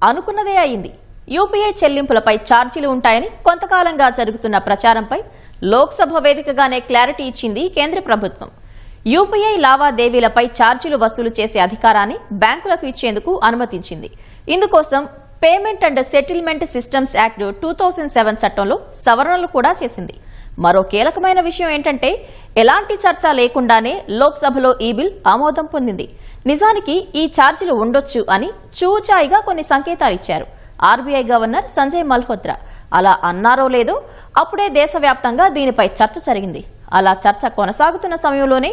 అనుకున్నదే అయింది. యూపీఐ చెల్లింపులపై ఛార్జీలు ఉంటాయని కొంతకాలంగా జరుగుతున్న ప్రచారంపై లోక్సభ వేదికగానే క్లారిటీ ఇచ్చింది కేంద్ర ప్రభుత్వం. యూపీఐ లావాదేవీలపై ఛార్జీలు వసూలు చేసే అధికారాన్ని బ్యాంకులకు ఇచ్చేందుకు అనుమతించింది. ఇందుకోసం payment and settlement systems act 2007 చట్టంలో సవరణలు కూడా చేసింది. మరో కీలకమైన విషయం ఏంటంటే ఎలాంటి చర్చ లేకుండానే లోక్సభలో ఈ బిల్ ఆమోదం పొందింది. నిజానికి ఈ ఛార్జీలు ఉండొచ్చు అని చూచాయిగా కొన్ని సంకేతాలిచ్చారు ఆర్బీఐ గవర్నర్ సంజయ్ మల్హోత్రా. అలా అన్నారో లేదో అప్పుడే దేశవ్యాప్తంగా దీనిపై చర్చ జరిగింది. అలా చర్చ కొనసాగుతున్న సమయంలోనే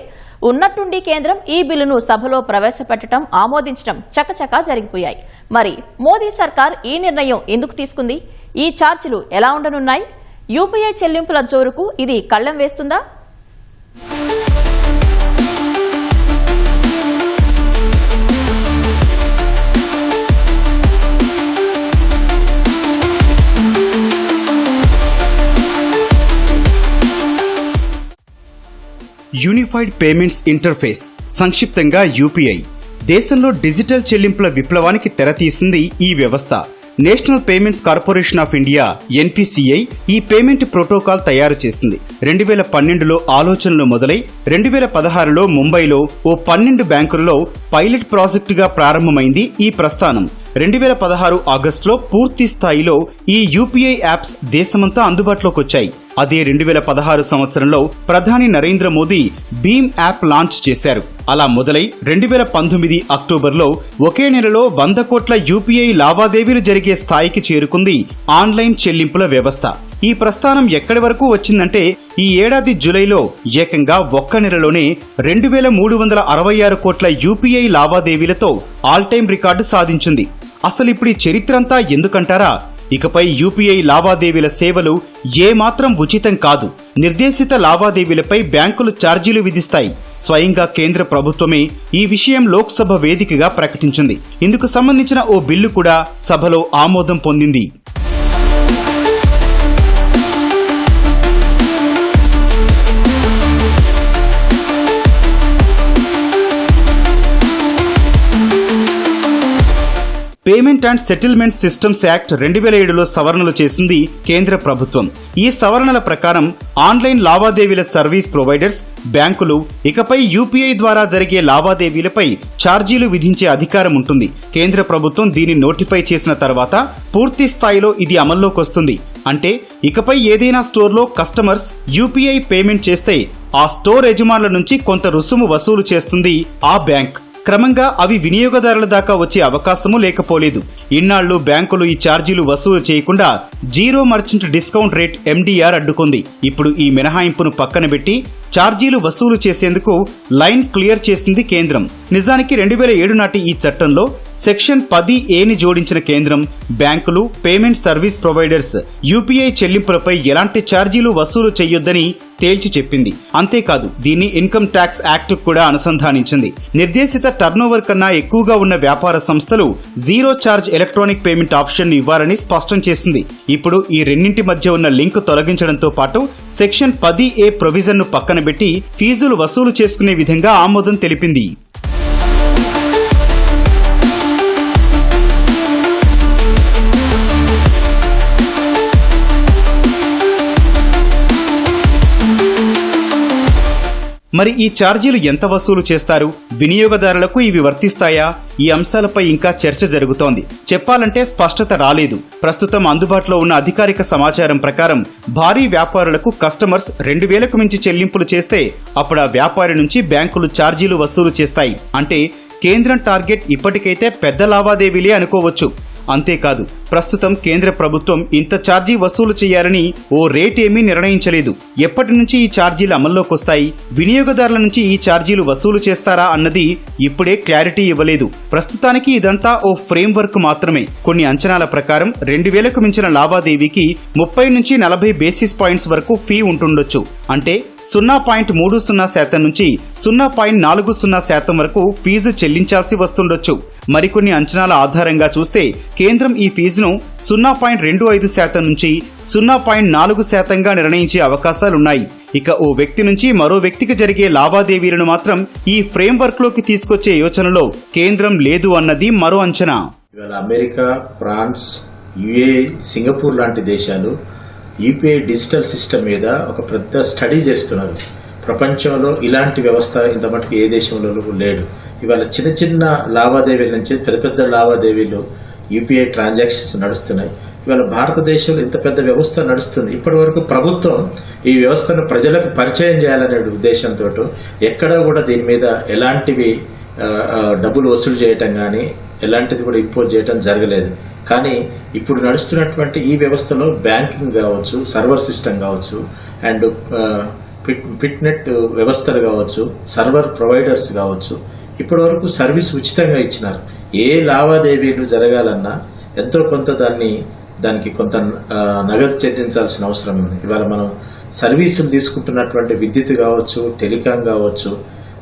ఉన్నట్టుండి కేంద్రం ఈ బిల్లును సభలో ప్రవేశపెట్టడం, ఆమోదించడం చకచకా జరిగిపోయాయి. మరి మోదీ సర్కార్ ఈ నిర్ణయం ఎందుకు తీసుకుంది? ఈ ఛార్జీలు ఎలా ఉండనున్నాయి? యూపీఐ చెల్లింపుల జోరుకు ఇది కళ్లెం వేస్తుందా? యూనిఫైడ్ పేమెంట్స్ ఇంటర్ఫేస్, సంక్షిప్తంగా యూపీఐ, దేశంలో డిజిటల్ చెల్లింపుల విప్లవానికి తెరతీసింది ఈ వ్యవస్థ. National payments corporation of India NPCI ఈ పేమెంట్ ప్రోటోకాల్ తయారు చేసింది. 2012లో ఆలోచనలు మొదలై 2016లో ముంబైలో ఓ 12 బ్యాంకుల్లో పైలట్ ప్రాజెక్టుగా ప్రారంభమైంది ఈ ప్రస్థానం. 2016 ఆగస్టులో పూర్తి స్థాయిలో ఈ యూపీఐ యాప్స్ దేశమంతా అందుబాటులోకి వచ్చాయి. అదే 2016 సంవత్సరంలో ప్రధాని నరేంద్ర మోదీ భీమ్ యాప్ లాంచ్ చేశారు. అలా మొదలై 2019 అక్టోబర్లో ఒకే నెలలో 100 కోట్ల యూపీఐ లావాదేవీలు జరిగే స్థాయికి చేరుకుంది ఆన్లైన్ చెల్లింపుల వ్యవస్థ. ఈ ప్రస్థానం ఎక్కడి వరకు వచ్చిందంటే ఈ ఏడాది జూలైలో ఏకంగా ఒక్క నెలలోనే 2366 కోట్ల యూపీఐ లావాదేవీలతో ఆల్ టైం రికార్డు సాధించింది. అసలిప్పుడు ఈ చరిత్రంతా ఎందుకంటారా? ఇకపై యూపీఐ లావాదేవీల సేవలు ఏమాత్రం ఉచితం కాదు. నిర్దేశిత లావాదేవీలపై బ్యాంకులు ఛార్జీలు విధిస్తాయి. స్వయంగా కేంద్ర ప్రభుత్వమే ఈ విషయం లోక్సభ వేదికగా ప్రకటించింది. ఇందుకు సంబంధించిన ఓ బిల్లు కూడా సభలో ఆమోదం పొందింది. Payment and settlement systems act 2007లో సవరణలు చేసింది కేంద్ర ప్రభుత్వం. ఈ సవరణల ప్రకారం ఆన్లైన్ లావాదేవీల సర్వీస్ ప్రొవైడర్స్, బ్యాంకులు ఇకపై యూపీఐ ద్వారా జరిగే లావాదేవీలపై ఛార్జీలు విధించే అధికారం ఉంటుంది. కేంద్ర ప్రభుత్వం దీన్ని నోటిఫై చేసిన తర్వాత పూర్తి స్థాయిలో ఇది అమల్లోకి వస్తుంది. అంటే ఇకపై ఏదైనా స్టోర్లో కస్టమర్స్ యూపీఐ పేమెంట్ చేస్తే ఆ స్టోర్ యజమానుల నుంచి కొంత రుసుము వసూలు చేస్తుంది ఆ బ్యాంక్. క్రమంగా అవి వినియోగదారుల దాకా వచ్చే అవకాశమూ లేకపోలేదు. ఇన్నాళ్లు బ్యాంకులు ఈ ఛార్జీలు వసూలు చేయకుండా zero merchant discount rate MDR అడ్డుకుంది. ఇప్పుడు ఈ మినహాయింపును పక్కన పెట్టి ఛార్జీలు వసూలు చేసేందుకు లైన్ క్లియర్ చేసింది కేంద్రం. నిజానికి 2007 నాటి ఈ చట్టంలో సెక్షన్ 10A జోడించిన కేంద్రం బ్యాంకులు, పేమెంట్ సర్వీస్ ప్రొవైడర్స్ యూపీఐ చెల్లింపులపై ఎలాంటి ఛార్జీలు వసూలు చేయొద్దని తేల్చి చెప్పింది. అంతేకాదు దీన్ని ఇన్కమ్ ట్యాక్స్ యాక్ట్ కూడా అనుసంధానించింది. నిర్దేశిత టర్నోవర్ కన్నా ఎక్కువగా ఉన్న వ్యాపార సంస్థలు zero charge electronic payment option ఇవ్వాలని స్పష్టం చేసింది. ఇప్పుడు ఈ రెండింటి మధ్య ఉన్న లింక్ తొలగించడంతో పాటు సెక్షన్ 10A ప్రొవిజన్ ను పక్కన పెట్టి ఫీజులు వసూలు చేసుకునే విధంగా ఆమోదం తెలిపింది. మరి ఈ ఛార్జీలు ఎంత వసూలు చేస్తారు? వినియోగదారులకు ఇవి వర్తిస్తాయా? ఈ అంశాలపై ఇంకా చర్చ జరుగుతోంది. చెప్పాలంటే స్పష్టత రాలేదు. ప్రస్తుతం అందుబాటులో ఉన్న అధికారిక సమాచారం ప్రకారం భారీ వ్యాపారులకు కస్టమర్స్ 2000కు మించి చెల్లింపులు చేస్తే అప్పుడు ఆ వ్యాపారి నుంచి బ్యాంకులు ఛార్జీలు వసూలు చేస్తాయి. అంటే కేంద్రం టార్గెట్ ఇప్పటికైతే పెద్ద లావాదేవీలే అనుకోవచ్చు. అంతేకాదు ప్రస్తుతం కేంద్ర ప్రభుత్వం ఇంత ఛార్జీ వసూలు చేయాలని ఓ రేట్ ఏమీ నిర్ణయించలేదు. ఎప్పటి నుంచి ఈ ఛార్జీలు అమల్లోకి వస్తాయి, వినియోగదారుల నుంచి ఈ ఛార్జీలు వసూలు చేస్తారా అన్నది ఇప్పుడే క్లారిటీ ఇవ్వలేదు. ప్రస్తుతానికి ఇదంతా ఓ ఫ్రేమ్ వర్క్ మాత్రమే. కొన్ని అంచనాల ప్రకారం 2000కు మించిన లావాదేవీకి 30 నుంచి 40 బేసిస్ పాయింట్స్ వరకు ఫీ ఉంటుండొచ్చు. అంటే 0.30% నుంచి 0.40% వరకు ఫీజు చెల్లించాల్సి వస్తుండొచ్చు. మరికొన్ని అంచనాల ఆధారంగా చూస్తే కేంద్రం ఈ ఫీజును 0.25% నుంచి 0.4%గా నిర్ణయించే అవకాశాలున్నాయి. ఇక ఓ వ్యక్తి నుంచి మరో వ్యక్తికి జరిగే లావాదేవీలను మాత్రం ఈ ఫ్రేమ్వర్క్ లోకి తీసుకొచ్చే యోచనలో కేంద్రం లేదు అన్నది మరో అంచనా. ఇవాళ అమెరికా, ఫ్రాన్స్, యుఏఈ, సింగపూర్ లాంటి దేశాలు యూపీఐ డిజిటల్ సిస్టమ్ మీద ఒక పెద్ద స్టడీ చేస్తున్నారు. ప్రపంచంలో ఇలాంటి వ్యవస్థ ఇంత మటుకు ఏ దేశంలో లేడు. ఇవాళ చిన్న చిన్న లావాదేవీల నుంచి పెద్ద పెద్ద లావాదేవీలు యూపీఐ ట్రాన్సాక్షన్స్ నడుస్తున్నాయి. ఇవాళ భారతదేశంలో ఇంత పెద్ద వ్యవస్థ నడుస్తుంది. ఇప్పటి వరకు ప్రభుత్వం ఈ వ్యవస్థను ప్రజలకు పరిచయం చేయాలనే ఉద్దేశంతో ఎక్కడా కూడా దీని మీద ఎలాంటివి డబ్బులు వసూలు చేయటం కానీ ఎలాంటిది కూడా ఇంపోజ్ చేయటం జరగలేదు. కానీ ఇప్పుడు నడుస్తున్నటువంటి ఈ వ్యవస్థలో బ్యాంకింగ్ కావచ్చు, సర్వర్ సిస్టమ్ కావచ్చు, అండ్ ఫిట్నెట్ వ్యవస్థలు కావచ్చు, సర్వర్ ప్రొవైడర్స్ కావచ్చు, ఇప్పటి వరకు సర్వీస్ ఉచితంగా ఇచ్చినారు. ఏ లావాదేవీలు జరగాలన్నా ఎంతో కొంత దానికి కొంత నగదు చెల్లించాల్సిన అవసరం ఉంది. ఇవాళ మనం సర్వీసులు తీసుకుంటున్నటువంటి విద్యుత్ కావచ్చు, టెలికాం కావచ్చు,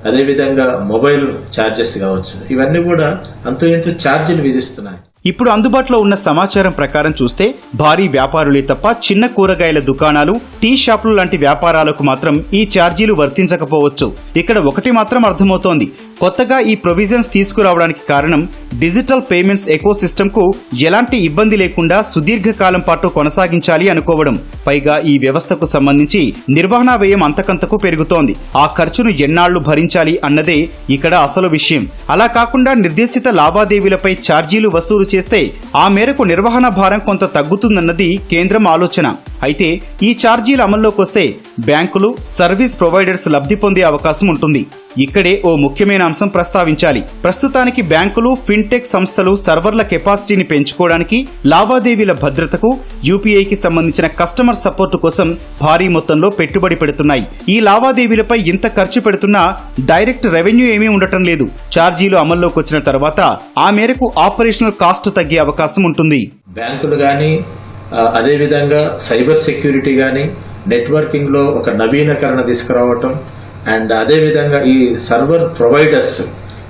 అదేవిధంగా మొబైల్ ఛార్జెస్ కావచ్చు, ఇవన్నీ కూడా అంతో ఎంతో ఛార్జీలు విధిస్తున్నాయి. ఇప్పుడు అందుబాటులో ఉన్న సమాచారం ప్రకారం చూస్తే భారీ వ్యాపారులే తప్ప చిన్న కూరగాయల దుకాణాలు, టీ షాపులు లాంటి వ్యాపారాలకు మాత్రం ఈ ఛార్జీలు వర్తించకపోవచ్చు. ఇక్కడ ఒకటి మాత్రం అర్థమవుతోంది, కొత్తగా ఈ ప్రొవిజన్స్ తీసుకురావడానికి కారణం డిజిటల్ పేమెంట్స్ ఎకో సిస్టమ్ కు ఎలాంటి ఇబ్బంది లేకుండా సుదీర్ఘకాలం పాటు కొనసాగించాలి అనుకోవడం. పైగా ఈ వ్యవస్థకు సంబంధించి నిర్వహణా వ్యయం అంతకంతకు పెరుగుతోంది. ఆ ఖర్చును ఎన్నాళ్లు భరించాలి అన్నదే ఇక్కడ అసలు విషయం. అలా కాకుండా నిర్దేశిత లావాదేవీలపై ఛార్జీలు వసూలు చేస్తే ఆ మేరకు నిర్వహణ భారం కొంత తగ్గుతుందన్నది కేంద్రం ఆలోచన. అయితే ఈ ఛార్జీల అమల్లోకి వస్తే బ్యాంకులు, సర్వీస్ ప్రొవైడర్స్ లబ్ధి పొందే అవకాశం ఉంటుంది. ఇక్కడే ఓ ముఖ్యమైన అంశం ప్రస్తావించాలి. ప్రస్తుతానికి బ్యాంకులు, ఫిన్టెక్ సంస్థలు సర్వర్ల కెపాసిటీని పెంచుకోవడానికి, లావాదేవీల భద్రతకు, యూపీఐకి సంబంధించిన కస్టమర్ సపోర్టు కోసం భారీ మొత్తంలో పెట్టుబడి పెడుతున్నాయి. ఈ లావాదేవీలపై ఇంత ఖర్చు పెడుతున్నా డైరెక్ట్ రెవెన్యూ ఏమీ ఉండటం లేదు. ఛార్జీలు అమల్లోకి వచ్చిన తర్వాత ఆ మేరకు ఆపరేషనల్ కాస్ట్ తగ్గే అవకాశం ఉంటుంది. బ్యాంకులు కానీ, అదేవిధంగా సైబర్ సెక్యూరిటీ కానీ, నెట్వర్కింగ్ లో ఒక నవీకరణ తీసుకురావటం, అండ్ అదేవిధంగా ఈ సర్వర్ ప్రొవైడర్స్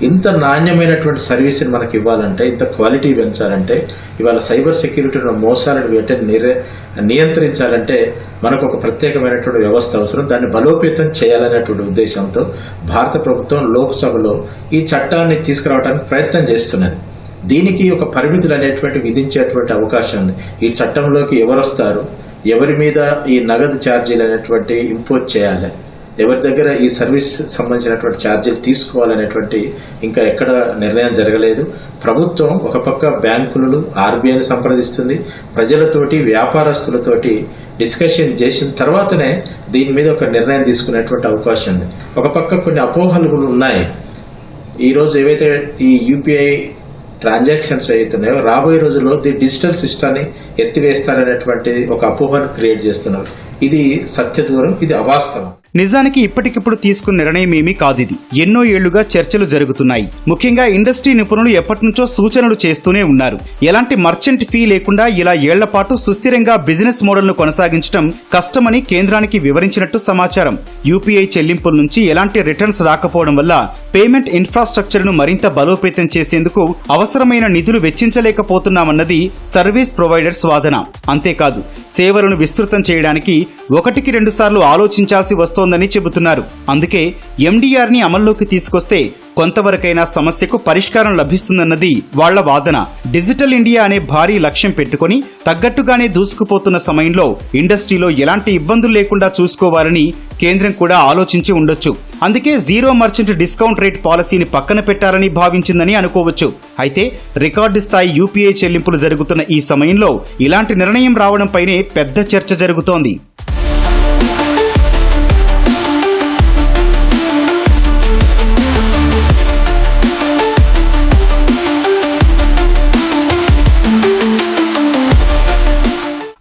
ఇంత నాణ్యమైనటువంటి సర్వీస్ని మనకి ఇవ్వాలంటే, ఇంత క్వాలిటీ పెంచాలంటే, ఇవాళ సైబర్ సెక్యూరిటీలో మోసాలను వెంటనే నియంత్రించాలంటే మనకు ఒక ప్రత్యేకమైనటువంటి వ్యవస్థ అవసరం. దాన్ని బలోపేతం చేయాలనేటువంటి ఉద్దేశంతో భారత ప్రభుత్వం లోక్సభలో ఈ చట్టాన్ని తీసుకురావడానికి ప్రయత్నం చేస్తున్నది. దీనికి ఒక పరిమితులు అనేటువంటి విధించేటువంటి అవకాశం ఉంది. ఈ చట్టంలోకి ఎవరు వస్తారు, ఎవరి మీద ఈ నగదు ఛార్జీలు అనేటువంటి ఇంపోజ్ చేయాలి, ఎవరి దగ్గర ఈ సర్వీస్ సంబంధించినటువంటి ఛార్జీలు తీసుకోవాలనేటువంటి ఇంకా ఎక్కడ నిర్ణయం జరగలేదు. ప్రభుత్వం ఒక పక్క బ్యాంకులు, ఆర్బీఐని సంప్రదిస్తుంది, ప్రజలతోటి, వ్యాపారస్తులతోటి డిస్కషన్ చేసిన తర్వాతనే దీని మీద ఒక నిర్ణయం తీసుకునేటువంటి అవకాశం ఉంది. ఒక పక్క కొన్ని అపోహలు కూడా ఉన్నాయి. ఈరోజు ఏవైతే ఈ యూపీఐ ట్రాన్సాక్షన్స్ అవుతున్నాయో రాబోయే రోజుల్లో డిజిటల్ సిస్టాన్ని ఎత్తివేస్తారనేటువంటి ఒక అపోహను క్రియేట్ చేస్తున్నారు. ఇది సత్యదూరం, ఇది అవాస్తవం. నిజానికి ఇప్పటికిప్పుడు తీసుకున్న నిర్ణయం ఏమీ కాదిది. ఎన్నో ఏళ్లుగా చర్చలు జరుగుతున్నాయి. ముఖ్యంగా ఇండస్ట్రీ నిపుణులు ఎప్పటినుంచో సూచనలు చేస్తూనే ఉన్నారు. ఎలాంటి మర్చెంట్ ఫీ లేకుండా ఇలా ఏళ్ల పాటు సుస్థిరంగా బిజినెస్ మోడల్ ను కొనసాగించడం కష్టమని కేంద్రానికి వివరించినట్టు సమాచారం. యూపీఐ చెల్లింపుల నుంచి ఎలాంటి రిటర్న్స్ రాకపోవడం వల్ల పేమెంట్ ఇన్ఫ్రాస్ట్రక్చర్ ను మరింత బలోపేతం చేసేందుకు అవసరమైన నిధులు వెచ్చించలేకపోతున్నామన్నది సర్వీస్ ప్రొవైడర్స్ వాదన. అంతేకాదు, సేవలను విస్తృతం చేయడానికి 1-2 సార్లు ఆలోచించాల్సి వస్తోందని చెబుతున్నారు. అందుకే ఎండీఆర్ ని అమల్లోకి తీసుకొస్తే కొంతవరకైనా సమస్యకు పరిష్కారం లభిస్తుందన్నది వాళ్ల వాదన. డిజిటల్ ఇండియా అనే భారీ లక్ష్యం పెట్టుకుని తగ్గట్టుగానే దూసుకుపోతున్న సమయంలో ఇండస్ట్రీలో ఎలాంటి ఇబ్బందులు లేకుండా చూసుకోవాలని కేంద్రం కూడా ఆలోచించి ఉండొచ్చు. అందుకే జీరో మర్చెంట్ డిస్కౌంట్ రేట్ పాలసీని పక్కన పెట్టాలని భావించిందని అనుకోవచ్చు. అయితే రికార్డు స్థాయి యూపీఐ చెల్లింపులు జరుగుతున్న ఈ సమయంలో ఇలాంటి నిర్ణయం రావడంపైనే పెద్ద చర్చ జరుగుతోంది.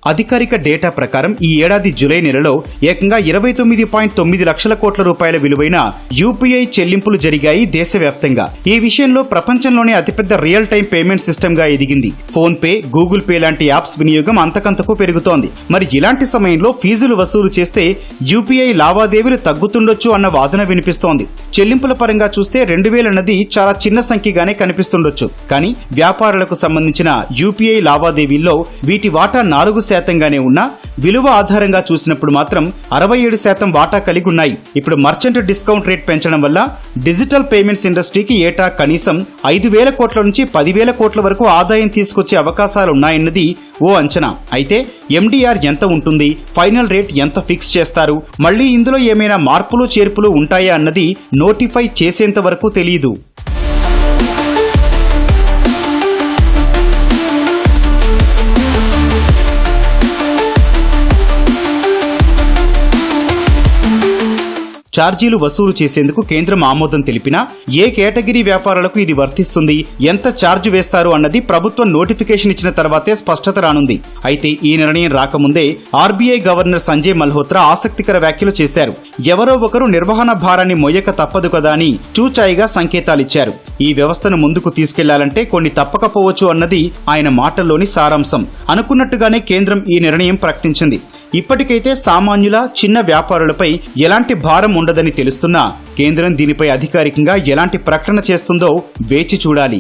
అధికారిక డేటా ప్రకారం ఈ ఏడాది జూలై నెలలో ఏకంగా 29.9 లక్షల కోట్ల రూపాయల విలువైన యూపీఐ చెల్లింపులు జరిగాయి దేశవ్యాప్తంగా. ఈ విషయంలో ప్రపంచంలోనే అతిపెద్ద రియల్ టైం పేమెంట్ సిస్టమ్ గా ఎదిగింది. ఫోన్ పే, గూగుల్ పే లాంటి యాప్స్ వినియోగం అంతకంతకు పెరుగుతోంది. మరి ఇలాంటి సమయంలో ఫీజులు వసూలు చేస్తే యూపీఐ లావాదేవీలు తగ్గుతుండొచ్చు అన్న వాదన వినిపిస్తోంది. చెల్లింపుల పరంగా చూస్తే 2000 అన్నది చాలా చిన్న సంఖ్యగానే కనిపిస్తుండొచ్చు. కానీ వ్యాపారులకు సంబంధించిన యూపీఐ లావాదేవీల్లో వీటి వాటా 4 3% ఉన్నా విలువ ఆధారంగా చూసినప్పుడు మాత్రం 67% వాటా కలిగి ఉన్నాయి. ఇప్పుడు మర్చెంట్ డిస్కౌంట్ రేట్ పెంచడం వల్ల డిజిటల్ పేమెంట్స్ ఇండస్ట్రీకి ఏటా కనీసం 5,000 కోట్ల నుంచి 10,000 కోట్ల వరకు ఆదాయం తీసుకొచ్చే అవకాశాలున్నాయన్నది ఓ అంచనా. అయితే ఎండీఆర్ ఎంత ఉంటుంది, ఫైనల్ రేట్ ఎంత ఫిక్స్ చేస్తారు, మళ్లీ ఇందులో ఏమైనా మార్పులు చేర్పులు ఉంటాయా అన్నది నోటిఫై చేసేంత వరకు తెలియదు. ఛార్జీలు వసూలు చేసేందుకు కేంద్రం ఆమోదం తెలిపినా ఏ కేటగిరీ వ్యాపారాలకు ఇది వర్తిస్తుంది, ఎంత ఛార్జ్ వేస్తారు అన్నది ప్రభుత్వం నోటిఫికేషన్ ఇచ్చిన తర్వాతే స్పష్టత రానుంది. అయితే ఈ నిర్ణయం రాకముందే ఆర్బీఐ గవర్నర్ సంజయ్ మల్హోత్రా ఆసక్తికర వ్యాఖ్యలు చేశారు. ఎవరో ఒకరు నిర్వహణ భారాన్ని మొయ్యక తప్పదు కదా అని చూచాయిగా సంకేతాలిచ్చారు. ఈ వ్యవస్థను ముందుకు తీసుకెళ్లాలంటే కొన్ని తప్పకపోవచ్చు అన్నది ఆయన మాటల్లోని సారాంశం. అనుకున్నట్టుగానే కేంద్రం ఈ నిర్ణయం ప్రకటించింది. ఇప్పటికైతే సామాన్యుల, చిన్న వ్యాపారులపై ఎలాంటి భారం ఉండదని తెలుస్తున్నా కేంద్రం దీనిపై అధికారికంగా ఎలాంటి ప్రకటన చేస్తుందో వేచి చూడాలి.